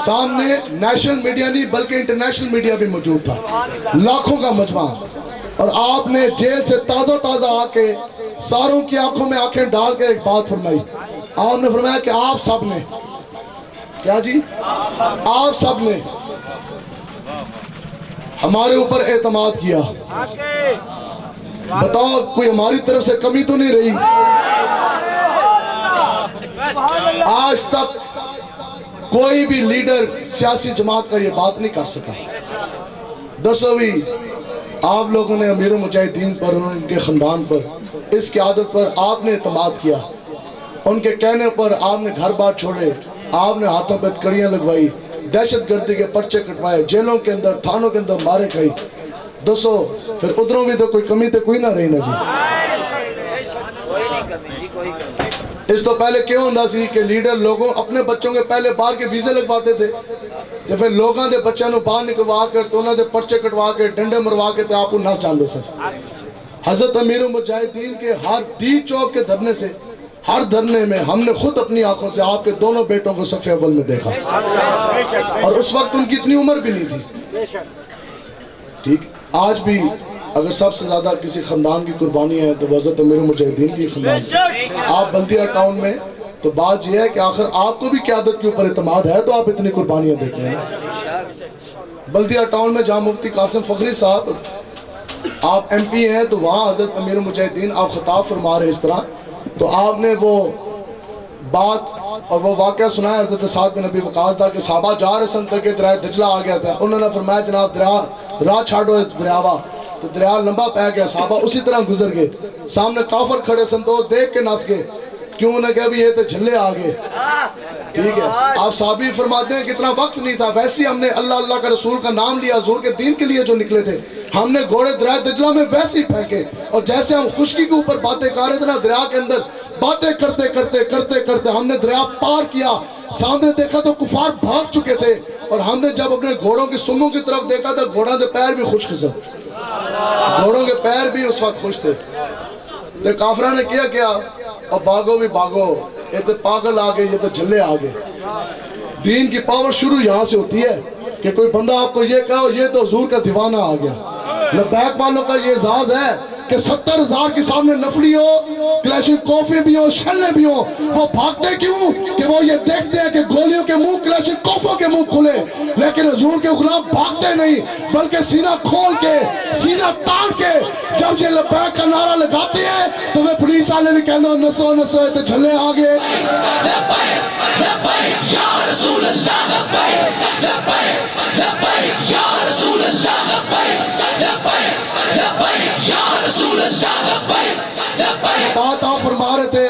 سامنے نیشنل میڈیا نہیں بلکہ انٹرنیشنل میڈیا بھی موجود تھا, لاکھوں کا مجمع, اور آپ نے جیل سے تازہ آ کے ساروں کی آنکھوں میں آنکھیں ڈال کے ایک بات فرمائی آپ نے فرمایا کہ آپ سب نے کیا جی آپ سب نے ہمارے اوپر اعتماد کیا، بتاؤ کوئی ہماری طرف سے کمی تو نہیں رہی؟ آج تک کوئی بھی لیڈر سیاسی جماعت کا یہ بات نہیں کر سکا۔ 10ویں آپ لوگوں نے امیر المجاہدین پر، ان کے خاندان پر، اس کی عادت پر آپ نے اعتماد کیا، ان کے کہنے پر آپ نے گھر بار چھوڑے، آپ نے ہاتھوں پہ کڑیاں لگوائی، دہشت گردی کے پرچے کٹوائے، جیلوں کے اندر تھانوں کے اندر مارے کھائی۔ دوستو پھر ادھروں بھی تو کوئی کمی تو کوئی نہ رہی نا جی۔ اس تو پہلے کیوں ہوندہ سی کہ لیڈر لوگوں اپنے بچوں کے پہلے باہر کے ویزے لگواتے تھے، تو پھر لوگاں دے بچوں نو باہر نکلوا کر تو انہوں دے پرچے کٹوا کے ڈنڈے مروا کے تو آپ کو نس جاندے سن۔ حضرت امیر المجاہدین کے ہر ڈی چوک کے دھرنے سے، ہر دھرنے میں ہم نے خود اپنی آنکھوں سے آپ کے دونوں بیٹوں کو صف اول میں دیکھا، اور اس وقت ان کی اتنی عمر بھی نہیں تھی۔ ٹھیک، آج بھی اگر سب سے زیادہ کسی خاندان کی قربانی ہے تو حضرت امیر المجاہدین کی خاندان۔ آپ بلدیہ ٹاؤن میں، تو بات یہ ہے کہ آخر آپ کو بھی قیادت کے اوپر اعتماد ہے تو آپ اتنی قربانیاں دیتے ہیں نا۔ بلدیہ ٹاؤن میں جہاں مفتی قاسم فخری صاحب آپ ایم پی ہیں، تو وہاں حضرت امیر المجاہدین آپ خطاب فرما رہے اس طرح، تو آپ نے وہ بات اور وہ واقعہ سنایا حضرت سعد بن ابی وقاص دا کہ صحابہ جا رہے سن تک کہ دریا دجلہ آ گیا تھا، انہوں نے فرمایا جناب دریا راہ چھاڑو دریاوا، تو دریا لمبا پہ گیا، صحابہ اسی طرح گزر گئے، سامنے کافر کھڑے سن تو دیکھ کے نس گئے، کیوں نہ کہ بھی یہ تو جھلے آگے۔ ٹھیک ہے، آپ صحابی فرماتے ہیں کہ اتنا وقت نہیں تھا، ویسے ہم نے اللہ اللہ کا رسول کا نام لیا، حضور کے دین کے لیے جو نکلے تھے، ہم نے گھوڑے دریا دجلہ میں ویسے ہی پھینکے، اور جیسے ہم خشکی کے اوپر باتیں کر رہے تھے نا، دریا کے اندر باتیں کرتے کرتے کرتے کرتے ہم نے دریا پار کیا، سامنے دیکھا تو کفار بھاگ چکے تھے، اور ہم نے جب اپنے گھوڑوں کی سموں کی طرف دیکھا تو گھوڑوں کے پیر بھی خوش قسم، گھوڑوں کے پیر بھی اس وقت خوش تھے۔ تو کافرہ نے کیا اور باغو بھی باغو، یہ تو پاگل آگے، یہ تو جھلے آگے۔ دین کی پاور شروع یہاں سے ہوتی ہے کہ کوئی بندہ آپ کو یہ کہو یہ تو حضور کا دیوانہ آ گیا۔ لبیک والوں کا یہ اعزاز ہے کہ 70,000 کے سامنے نفلی ہو، کلیشن کوفے بھی ہو، شلے بھی ہو، وہ بھاگتے کیوں کہ وہ یہ دیکھتے ہیں کہ گولیوں کے منہ، کلیشن کوفوں کے منہ کھلے، لیکن حضور کے غلام بھاگتے نہیں بلکہ سینہ کھول کے، سینہ تان کے جب یہ لبیک کا نعرہ لگاتے ہیں تو وہ پولیس والے بھی کہتے ہیں نسو نسو تے جھلے آگے۔ لبیک لبیک یا رسول اللہ، لبیک لبیک لبیک یا رسول اللہ، لبیک لبیک لبیک یا رسول اللہ، لبیک لبیک۔ بات آپ فرما رہے تھے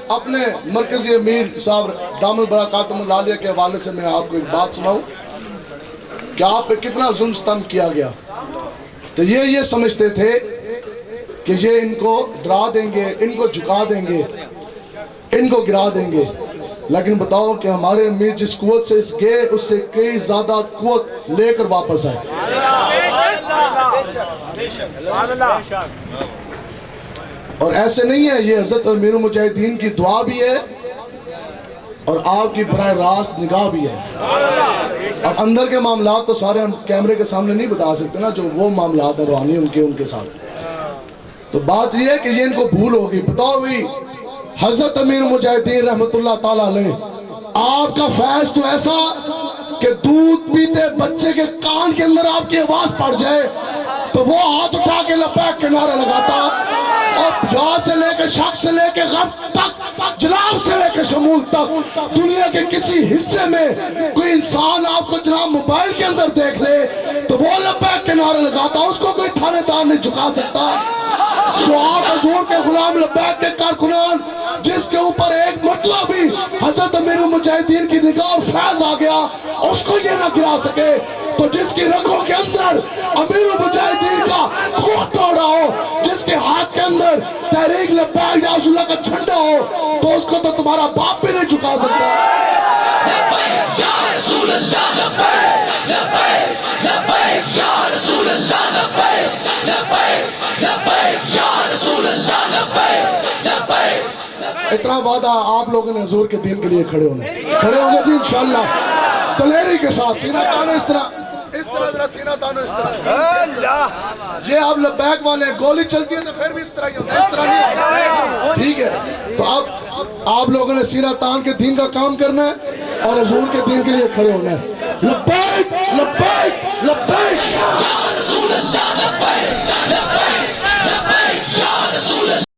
اپنے مرکزی امیر صاحب دامن برکاتہم اللہ علیہ کے حوالے سے، میں آپ کو ایک بات سناؤں کہ آپ پہ کتنا ظلم ستم کیا گیا، تو یہ سمجھتے تھے کہ یہ ان کو ڈرا دیں گے، ان کو جھکا دیں گے، ان کو گرا دیں گے، لیکن بتاؤ کہ ہمارے امیر جس قوت سے اس گئے اس سے کئی زیادہ قوت لے کر واپس آئے۔ اور ایسے نہیں ہے، یہ حضرت امیر المجاہدین کی دعا بھی ہے اور آپ کی براہ راست نگاہ بھی ہے۔ اور اندر کے معاملات تو سارے ہم کیمرے کے سامنے نہیں بتا سکتے نا، جو وہ معاملات ہیں روحانی ان کے ساتھ۔ تو بات یہ ہے کہ یہ ان کو بھول ہوگی۔ بتاؤ بھی حضرت امیر المجاہدین رحمت اللہ تعالیٰ علیہ، آپ کا فیض تو ایسا کہ دودھ پیتے بچے کے کان کے اندر آپ کی آواز پڑ جائے تو وہ ہاتھ اٹھا کے لبیک کے نعرہ لگاتا، اور جہاں سے لے کے شک سے لے کے غرب تک، جناب سے لے کے شمول تک، دنیا کے کسی حصے میں کوئی انسان آپ کو جناب موبائل کے اندر دیکھ لے تو وہ لبیک کے نعرہ لگاتا، اس کو کوئی تھانے دار نہیں جھکا سکتا۔ جو آپ حضور کے غلام لبیک کے کارکنان، جس کے اوپر ایک مرتبہ بھی حضرت امیر المجاہدین کی نگاہ اور فیض آ گیا، اس کو یہ نہ گرا سکے، تو جس کی رگوں کے اندر امیر المجاہدین کا خون دوڑا ہو، جس کے ہاتھ کے اندر تحریک لبیک یا رسول اللہ کا جھنڈا ہو، تو اس کو تو تمہارا باپ بھی نہیں جھکا سکتا۔ لبیک یا رسول اللہ، لبیک لبیک لبیک یا رسول اللہ، لبیک لبیک لبیک یا رسول اللہ، لبیک لبیک۔ اتنا وعدہ آپ لوگوں نے حضور کے دین کے لیے کھڑے ہوں گے جی انشاءاللہ، دلیری کے ساتھ، سینہ تانو اس طرح ذرا سینہ تانو اس طرح۔ یہ آپ لبیک والے گولی چلتی ہے تو پھر بھی اس طرح ہی ہوتا ہے، اس طرح نہیں ہوتا، ٹھیک ہے؟ تو اب آپ لوگوں نے سینہ تان کے دین کا کام کرنا ہے اور حضور کے دین کے لیے کھڑے ہونا ہے. لبیک لبیک لبیک